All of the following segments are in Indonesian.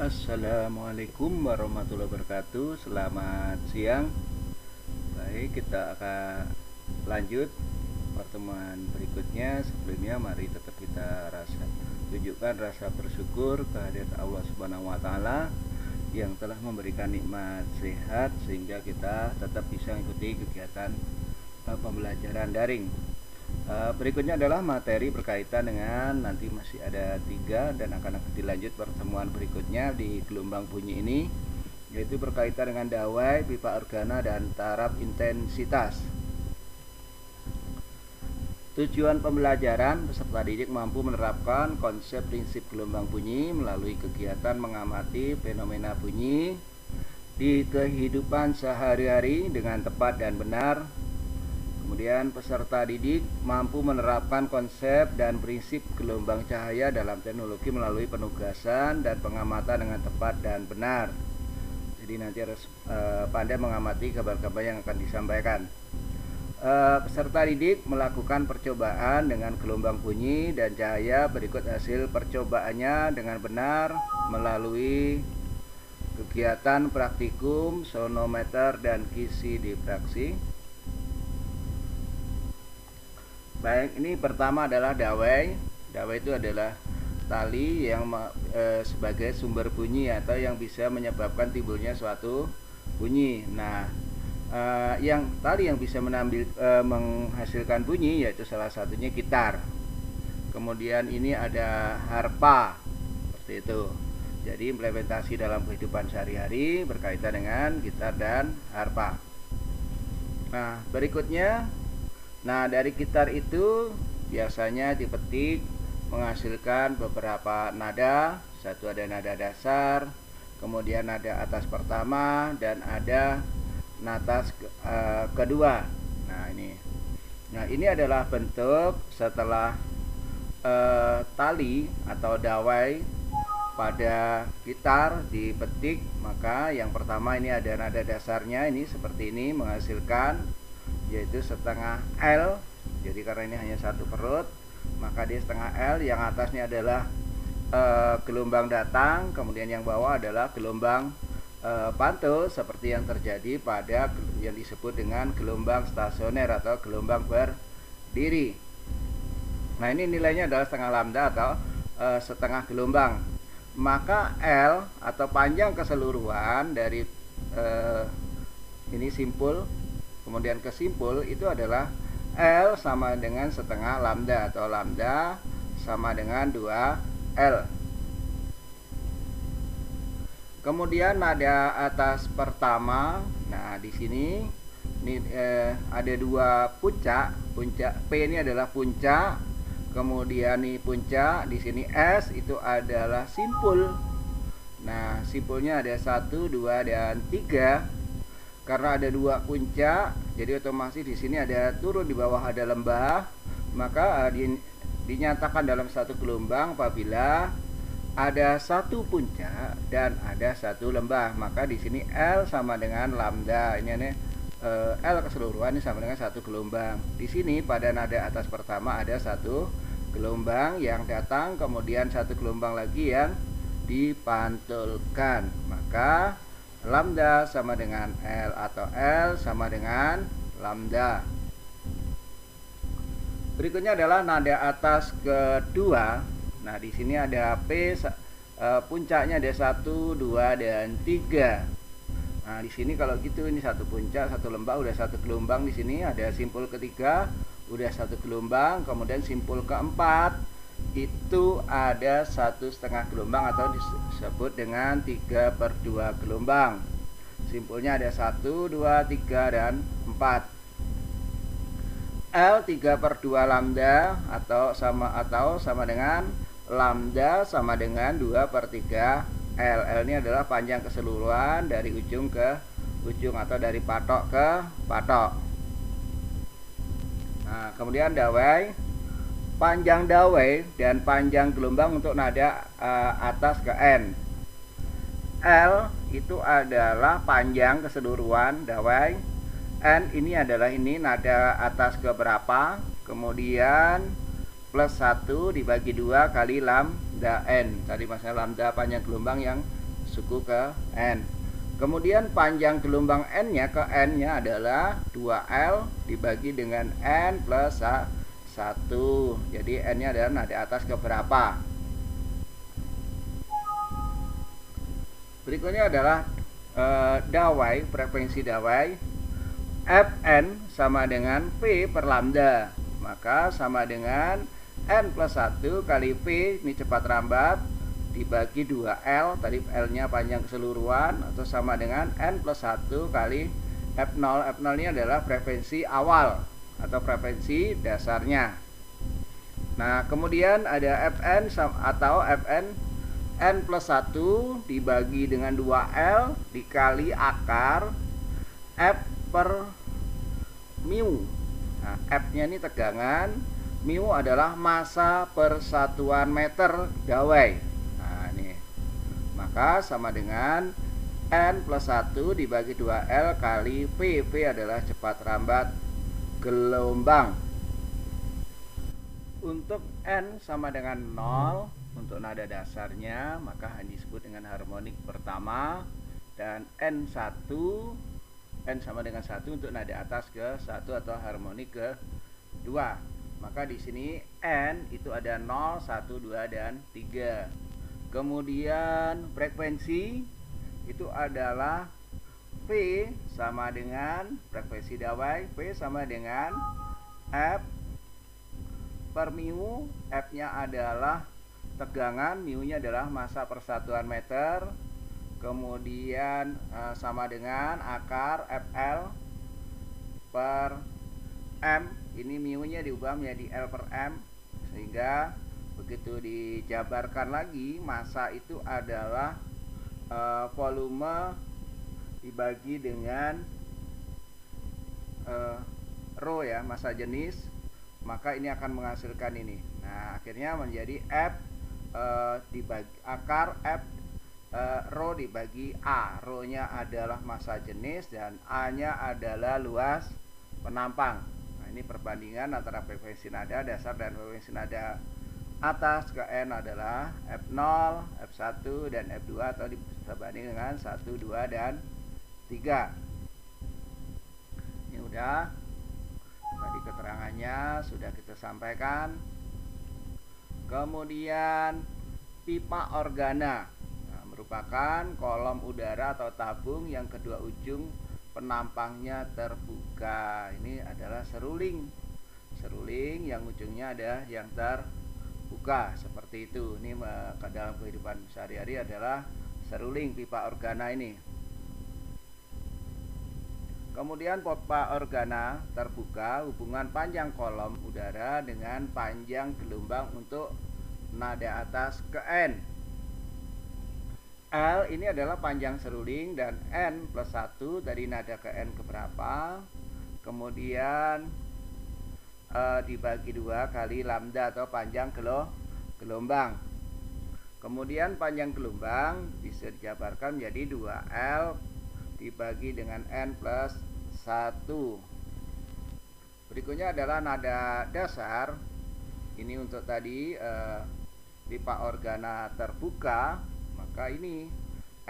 Assalamualaikum warahmatullahi wabarakatuh. Selamat siang. Baik, kita akan lanjut pertemuan berikutnya. Sebelumnya mari tetap kita tunjukkan rasa bersyukur kehadirat Allah Subhanahu wa taala yang telah memberikan nikmat sehat sehingga kita tetap bisa mengikuti kegiatan pembelajaran daring. Berikutnya adalah materi berkaitan dengan nanti masih ada 3 dan akan dilanjut pertemuan berikutnya di gelombang bunyi ini, yaitu berkaitan dengan dawai, pipa organa, dan taraf intensitas. Tujuan pembelajaran peserta didik mampu menerapkan konsep prinsip gelombang bunyi melalui kegiatan mengamati fenomena bunyi di kehidupan sehari-hari dengan tepat dan benar. Kemudian peserta didik mampu menerapkan konsep dan prinsip gelombang cahaya dalam teknologi melalui penugasan dan pengamatan dengan tepat dan benar. Jadi nanti harus pandai mengamati gambar-gambar yang akan disampaikan. Peserta didik melakukan percobaan dengan gelombang bunyi dan cahaya. Berikut hasil percobaannya dengan benar melalui kegiatan praktikum, sonometer, dan kisi difraksi. Baik, ini pertama adalah dawai. Dawai itu adalah tali yang sebagai sumber bunyi atau yang bisa menyebabkan timbulnya suatu bunyi. Nah, yang tali yang bisa menghasilkan bunyi yaitu salah satunya gitar. Kemudian ini ada harpa, seperti itu. Jadi implementasi dalam kehidupan sehari-hari berkaitan dengan gitar dan harpa. Nah, berikutnya, dari gitar itu biasanya dipetik menghasilkan beberapa nada. Satu ada nada dasar, kemudian nada atas pertama, dan ada nada kedua. Nah ini adalah bentuk setelah tali atau dawai pada gitar dipetik. Maka yang pertama ini ada nada dasarnya, ini seperti ini menghasilkan, yaitu setengah L. Jadi karena ini hanya satu perut, maka dia setengah L. Yang atasnya adalah gelombang datang, kemudian yang bawah adalah gelombang pantul, seperti yang terjadi pada yang disebut dengan gelombang stasioner atau gelombang berdiri. Nah ini nilainya adalah setengah lambda atau setengah gelombang. Maka L atau panjang keseluruhan dari ini simpul kemudian ke simpul itu adalah L sama dengan setengah lambda atau lambda sama dengan 2L. Kemudian nada atas pertama. Nah, di sini ini ada dua puncak. Puncak P ini adalah puncak. Kemudian ini puncak, di sini S itu adalah simpul. Nah, simpulnya ada 1, 2, dan 3. Karena ada dua puncak, jadi otomatis di sini ada turun, di bawah ada lembah. Maka dinyatakan dalam satu gelombang apabila ada satu puncak dan ada satu lembah. Maka di sini L sama dengan lambda. Ini L keseluruhan ini sama dengan satu gelombang. Di sini pada nada atas pertama ada satu gelombang yang datang, kemudian satu gelombang lagi yang dipantulkan. Maka lambda sama dengan L atau L sama dengan lambda. Berikutnya adalah nada atas kedua. Nah, di sini ada P, puncaknya ada 1, 2, dan 3. Nah, di sini kalau gitu ini satu puncak, satu lembah, udah satu gelombang. Di sini ada simpul ketiga, udah satu gelombang. Kemudian simpul keempat itu ada 1,5 gelombang atau disebut dengan 3/2 gelombang. Simpulnya ada 1, 2, 3, dan 4. L 3/2 lambda atau sama dengan lambda sama dengan 2/3 L. L ini adalah panjang keseluruhan dari ujung ke ujung atau dari patok ke patok. Nah, kemudian dawai. Panjang dawai dan panjang gelombang untuk nada atas ke N. L itu adalah panjang keseluruhan dawai. N ini adalah nada atas ke berapa, kemudian plus 1 dibagi 2 kali lambda N. Tadi masalah lambda panjang gelombang yang suku ke N. Kemudian panjang gelombang N-nya ke N-nya adalah 2L dibagi dengan N plus 1. Jadi N-nya adalah nada atas keberapa. Berikutnya adalah dawai, frekuensi dawai. Fn sama dengan P per lambda. Maka sama dengan N plus 1 kali P, ini cepat rambat, dibagi 2L, tadi L-nya panjang keseluruhan, atau sama dengan N plus 1 kali F0. F0 ini adalah frekuensi awal atau frekuensi dasarnya. Nah, kemudian ada Fn atau Fn N plus 1 dibagi dengan 2L dikali akar F per mu. Nah, F-nya ini tegangan, mu adalah massa per satuan meter dawai. Nah, ini. Maka sama dengan N plus 1 dibagi 2L kali P. P adalah cepat rambat gelombang. Untuk N sama dengan 0 untuk nada dasarnya, maka disebut dengan harmonik pertama. Dan N sama dengan 1 untuk nada atas ke 1 atau harmonik ke 2. Maka di sini N itu ada 0, 1, 2, dan 3. Kemudian frekuensi itu adalah P sama dengan frekuensi dawai, P sama dengan F per mu. F-nya adalah tegangan, mu-nya adalah massa per satuan meter. Kemudian sama dengan akar FL per M. Ini mu-nya diubah menjadi L per M, sehingga begitu dijabarkan lagi, massa itu adalah volume dibagi dengan rho ya, massa jenis, maka ini akan menghasilkan ini. Nah, akhirnya menjadi F dibagi akar F rho dibagi A. Rho-nya adalah massa jenis dan A-nya adalah luas penampang. Nah, ini perbandingan antara frekuensi nada dasar dan frekuensi nada atas ke N adalah F0, F1, dan F2, atau dibanding dengan 1, 2, dan 3. Ini udah tadi keterangannya sudah kita sampaikan. Kemudian pipa organa merupakan kolom udara atau tabung yang kedua ujung penampangnya terbuka. Ini adalah seruling yang ujungnya ada yang terbuka seperti itu. Ini dalam kehidupan sehari-hari adalah seruling pipa organa ini. Kemudian pipa organa terbuka, hubungan panjang kolom udara dengan panjang gelombang untuk nada atas ke N. L ini adalah panjang seruling dan N plus 1 dari nada ke N keberapa. Kemudian dibagi 2 kali lambda atau panjang gelombang. Kemudian panjang gelombang bisa dijabarkan menjadi 2L dibagi dengan N plus 1. Berikutnya adalah nada dasar. Ini untuk tadi pipa organa terbuka, maka ini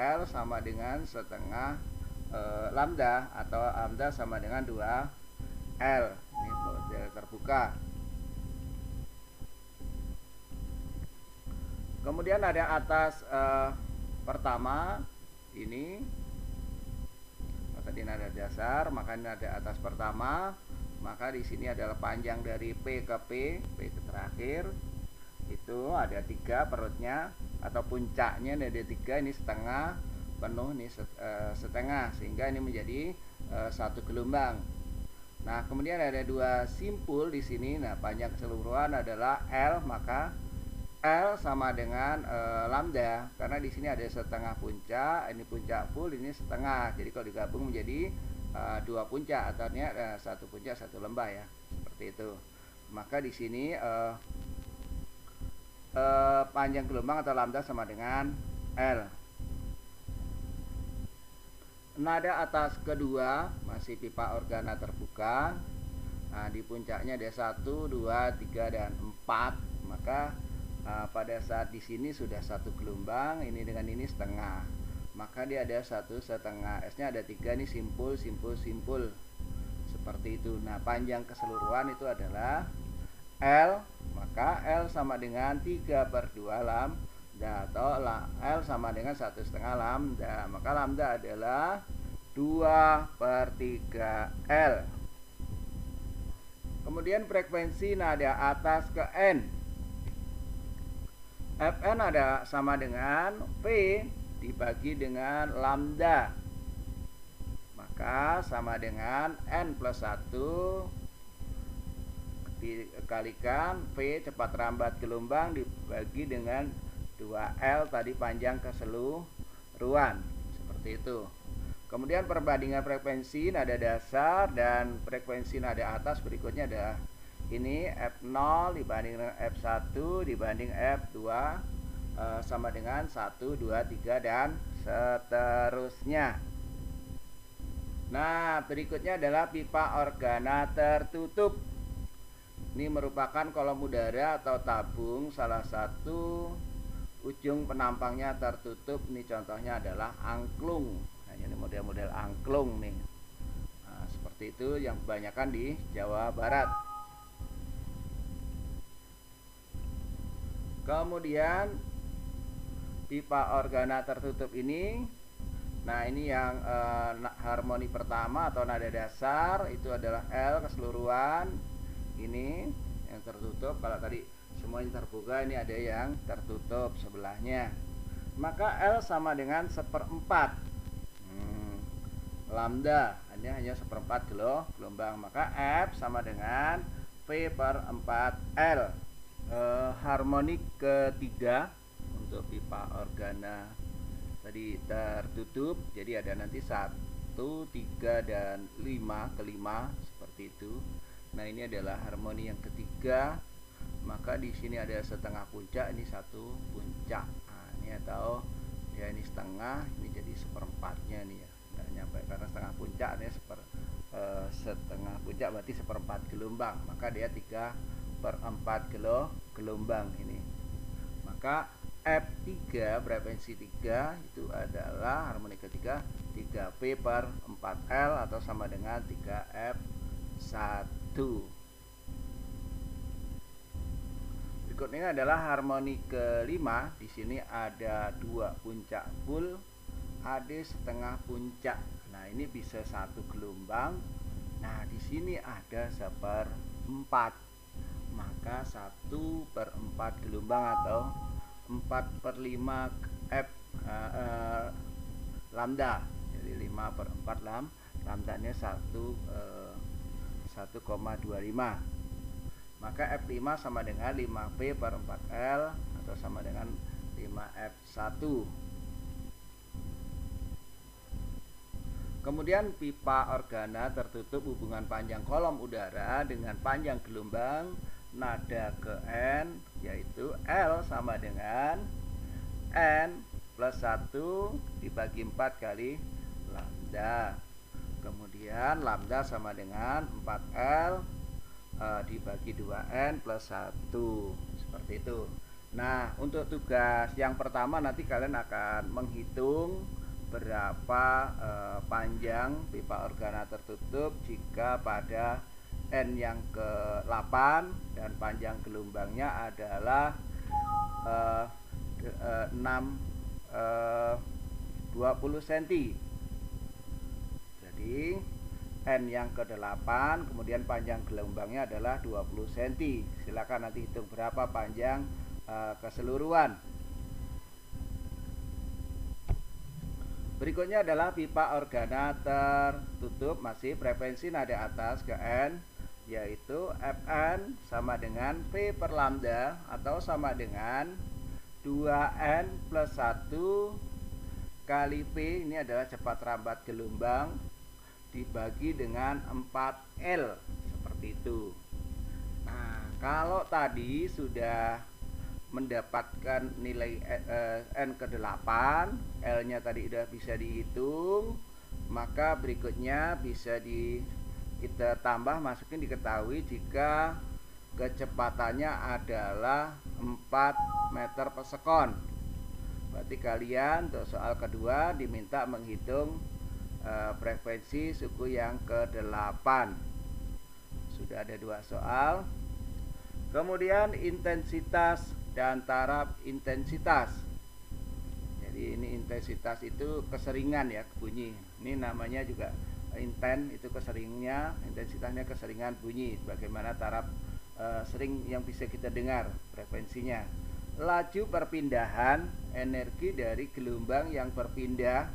L sama dengan setengah lambda, atau lambda sama dengan 2L. Ini model terbuka. Kemudian ada atas pertama ini tadi nada dasar, maka ini ada atas pertama, maka di sini adalah panjang dari P ke P ke terakhir itu ada 3 perutnya atau puncaknya ada 3, ini setengah, penuh ini setengah, sehingga ini menjadi 1 gelombang. Nah, kemudian ada 2 simpul di sini. Nah, panjang keseluruhan adalah L, maka L sama dengan lambda, karena di sini ada setengah puncak, ini puncak full, ini setengah. Jadi kalau digabung menjadi 2 puncak, artinya 1 puncak 1 lembah ya, seperti itu. Maka di sini panjang gelombang atau lambda sama dengan L. Nada atas kedua masih pipa organa terbuka. Nah, di puncaknya ada 1, 2, 3, dan 4. Maka pada saat di sini sudah 1 gelombang, ini dengan ini setengah. maka dia ada 1,5. S-nya ada 3 nih, simpul seperti itu. Nah, panjang keseluruhan itu adalah L, maka L sama dengan 3/2 lambda, atau L sama dengan 1,5 lambda, maka lambda adalah 2/3 L. Kemudian frekuensi nada atas ke N. Fn ada sama dengan V dibagi dengan lambda, maka sama dengan N plus 1 dikalikan V cepat rambat gelombang dibagi dengan 2L tadi panjang keseluruhan, seperti itu. Kemudian perbandingan frekuensi nada dasar dan frekuensi nada atas berikutnya adalah ini F0 dibanding dengan F1 dibanding F2 sama dengan 1, 2, 3 dan seterusnya. Nah, berikutnya adalah pipa organa tertutup. Ini merupakan kolom udara atau tabung, salah satu ujung penampangnya tertutup. Ini contohnya adalah angklung. Nah, ini model-model angklung nih. Nah, seperti itu yang kebanyakan di Jawa Barat. Kemudian pipa organa tertutup ini, nah ini yang harmoni pertama atau nada dasar itu adalah L keseluruhan. Ini yang tertutup. Kalau tadi semuanya terbuka, ini ada yang tertutup sebelahnya. Maka L sama dengan 1/4 lambda, ini hanya 1/4 gelombang. Maka F sama dengan V/4 L. Harmonik ketiga untuk pipa organa tadi tertutup, jadi ada nanti 1, 3 dan 5 kelima seperti itu. Nah, ini adalah harmoni yang ketiga, maka di sini ada setengah puncak, ini 1 puncak. Nah, ini atau ya ini setengah, ini jadi 1/4-nya nih ya, nggak nyampe karena setengah puncak, ini setengah puncak berarti 1/4 gelombang, maka dia 3/4 gelombang ini. Maka F3 frekuensi 3 itu adalah harmoni ketiga 3V/4L atau sama dengan 3F1. Berikutnya adalah harmoni kelima. Di sini ada 2 puncak full, ada setengah puncak. Nah, ini bisa 1 gelombang. Nah, di sini ada 1/4. Maka 1/4 gelombang atau 4/5 F lambda. Jadi 5/4 lambdanya 1,25. Maka F5 sama dengan 5V/4L atau sama dengan 5F1. Kemudian pipa organa tertutup hubungan panjang kolom udara dengan panjang gelombang nada ke N, yaitu L sama dengan N plus 1 dibagi 4 kali lambda. Kemudian lambda sama dengan 4L dibagi 2N plus 1, seperti itu. Nah, untuk tugas yang pertama nanti kalian akan menghitung berapa panjang pipa organa tertutup jika pada N yang ke-8 dan panjang gelombangnya adalah 20 cm. Jadi N yang ke-8 kemudian panjang gelombangnya adalah 20 cm. Silakan nanti hitung berapa panjang keseluruhan. Berikutnya adalah pipa organa tertutup, masih frekuensi nada atas ke N, yaitu Fn sama dengan V per lambda atau sama dengan 2N plus 1 kali V, ini adalah cepat rambat gelombang, dibagi dengan 4L, seperti itu. Nah, kalau tadi sudah mendapatkan nilai N ke-8, L-nya tadi sudah bisa dihitung, maka berikutnya bisa kita tambah, masukin, diketahui jika kecepatannya adalah 4 meter per sekon. Berarti kalian untuk soal kedua diminta menghitung frekuensi suku yang ke-8. Sudah ada 2 soal. Kemudian intensitas dan taraf intensitas. Jadi ini intensitas itu keseringan ya bunyi. Ini namanya juga itu keseringannya, intensitasnya keseringan bunyi. Bagaimana taraf sering yang bisa kita dengar frekuensinya. Laju perpindahan energi dari gelombang yang berpindah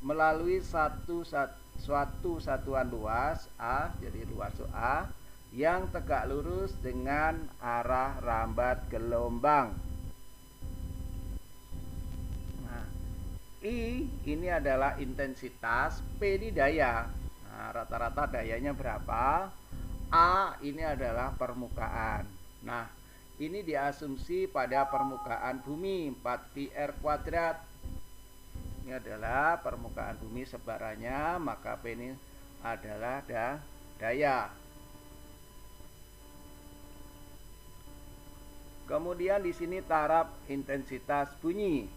melalui suatu satuan luas A, jadi luas A yang tegak lurus dengan arah rambat gelombang. Nah, I ini adalah intensitas, P ini daya. Nah, rata-rata dayanya berapa? A ini adalah permukaan. Nah, ini diasumsi pada permukaan bumi 4πr². Ini adalah permukaan bumi sebarannya, maka P ini adalah daya. Kemudian di sini taraf intensitas bunyi.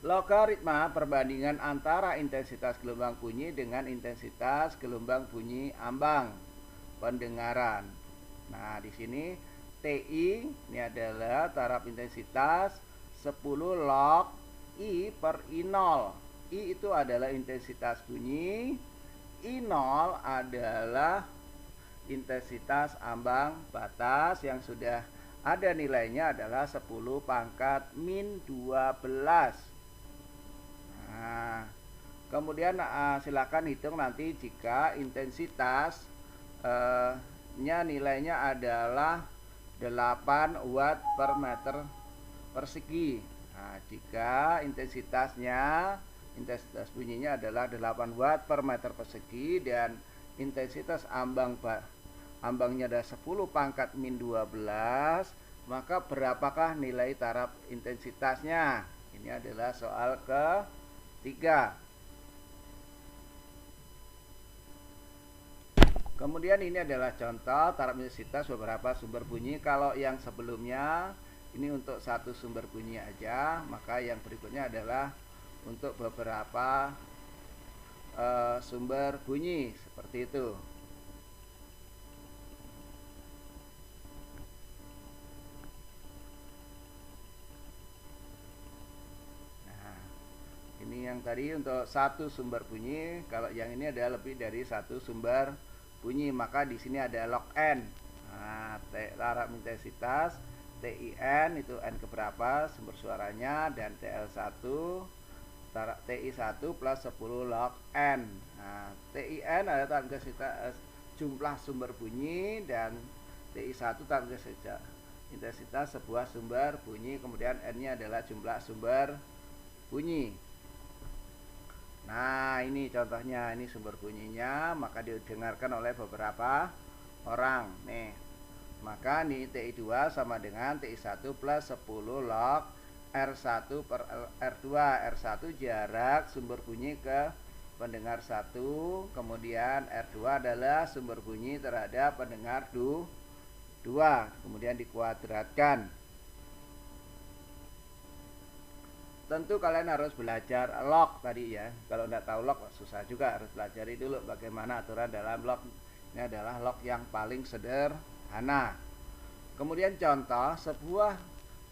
Logaritma perbandingan antara intensitas gelombang bunyi dengan intensitas gelombang bunyi ambang pendengaran. Nah, di sini TI ini adalah taraf intensitas 10 log I per I0. I itu adalah intensitas bunyi, I0 adalah intensitas ambang batas yang sudah ada nilainya adalah 10 pangkat min 12. Nah, kemudian silakan hitung nanti jika intensitas nilainya adalah 8 watt per meter persegi. Nah, jika intensitas bunyinya adalah 8 watt per meter persegi dan intensitas ambangnya adalah 10 pangkat min 12, maka berapakah nilai taraf intensitasnya? Ini adalah soal ke-3. Kemudian ini adalah contoh taraf intensitas beberapa sumber bunyi. Kalau yang sebelumnya ini untuk satu sumber bunyi aja, maka yang berikutnya adalah untuk beberapa sumber bunyi seperti itu. Nah, ini yang tadi untuk satu sumber bunyi. Kalau yang ini adalah lebih dari satu sumber bunyi, maka di sini ada log n. Nah, taraf intensitas TIN itu n keberapa sumber suaranya, dan TL1 TI1 plus 10 log n. Nah, TIN adalah intensitas jumlah sumber bunyi, dan TI1 intensitas sebuah sumber bunyi, kemudian n-nya adalah jumlah sumber bunyi. Nah, ini contohnya, ini sumber bunyinya, maka didengarkan oleh beberapa orang. Nih, maka nih TI2 sama dengan TI1 plus 10 log R1 per R2. R1 jarak sumber bunyi ke pendengar 1, kemudian R2 adalah sumber bunyi terhadap pendengar 2, kemudian dikuadratkan. Tentu kalian harus belajar log tadi ya. Kalau tidak tahu log susah juga, harus pelajari dulu bagaimana aturan dalam log. Ini adalah log yang paling sederhana. Kemudian contoh, sebuah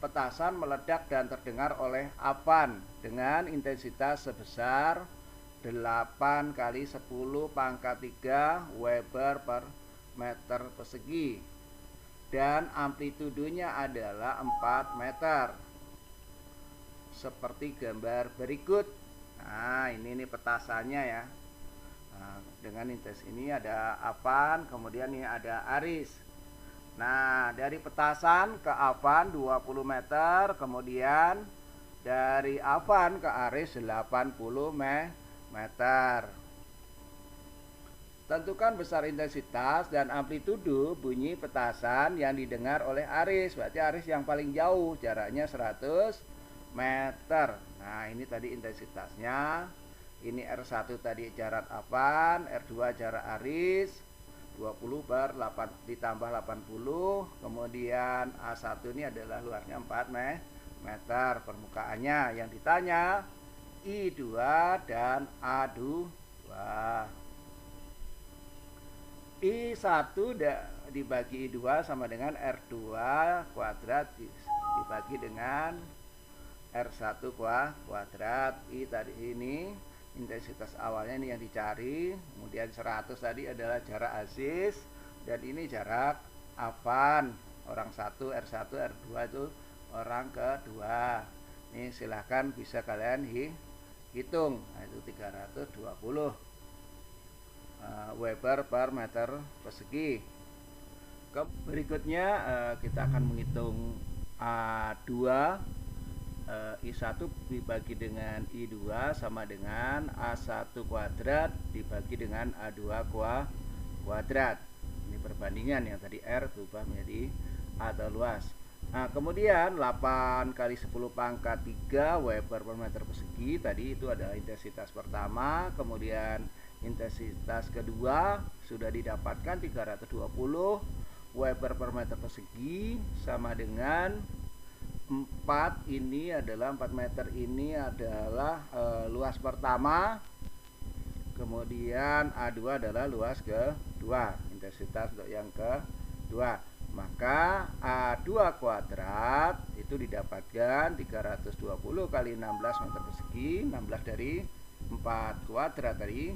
petasan meledak dan terdengar oleh apan dengan intensitas sebesar 8 kali 10 pangkat 3 Weber per meter persegi dan amplitudonya adalah 4 meter seperti gambar berikut. Nah, ini petasannya ya. Nah, dengan intensitas ini ada apan, kemudian ini ada aris. Nah, dari petasan ke apan 20 meter, kemudian dari apan ke aris 80 meter. Tentukan besar intensitas dan amplitudo bunyi petasan yang didengar oleh aris. Berarti aris yang paling jauh, jaraknya 100 meter. Nah, ini tadi intensitasnya. Ini R1 tadi jarak apan, R2 jarak aris, 20 per 8 ditambah 80, kemudian A1 ini adalah luasnya 4 meter permukaannya. Yang ditanya I2 dan A2. I1 dibagi I2 sama dengan R2 kuadrat dibagi dengan R1 kuadrat. I tadi ini intensitas awalnya ini yang dicari. Kemudian 100 tadi adalah jarak aziz, dan ini jarak Afan, orang 1, R1, R2 itu orang kedua. Ini silahkan bisa kalian hitung. Nah, itu 320 Weber per meter persegi. Berikutnya kita akan menghitung A2. I1 dibagi dengan I2 sama dengan A1 kuadrat dibagi dengan A2 kuadrat. Ini perbandingan, yang tadi R berubah menjadi A atau luas. Nah, kemudian 8 kali 10 pangkat 3 Weber per meter persegi. Tadi itu adalah intensitas pertama. Kemudian intensitas kedua sudah didapatkan 320 Weber per meter persegi sama dengan 4. Ini adalah 4 meter, ini adalah luas pertama. Kemudian A2 adalah luas kedua, intensitas untuk yang kedua. Maka A2 kuadrat itu didapatkan 320 kali 16 meter persegi. 16 dari 4 kuadrat tadi.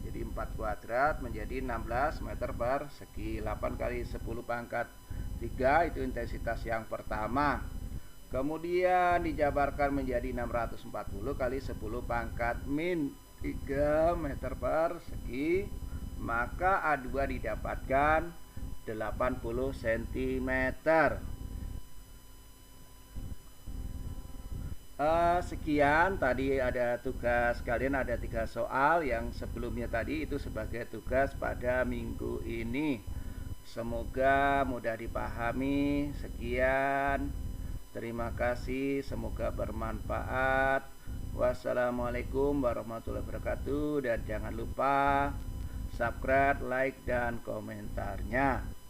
Jadi 4 kuadrat menjadi 16 meter persegi. 8 kali 10 pangkat 3 itu intensitas yang pertama. Kemudian dijabarkan menjadi 640 kali 10 pangkat min 3 meter persegi. Maka A2 didapatkan 80 cm. Sekian, tadi ada tugas kalian, ada 3 soal. Yang sebelumnya tadi itu sebagai tugas pada minggu ini. Semoga mudah dipahami. Sekian, terima kasih, semoga bermanfaat. Wassalamualaikum warahmatullahi wabarakatuh. Dan jangan lupa subscribe, like, dan komentarnya.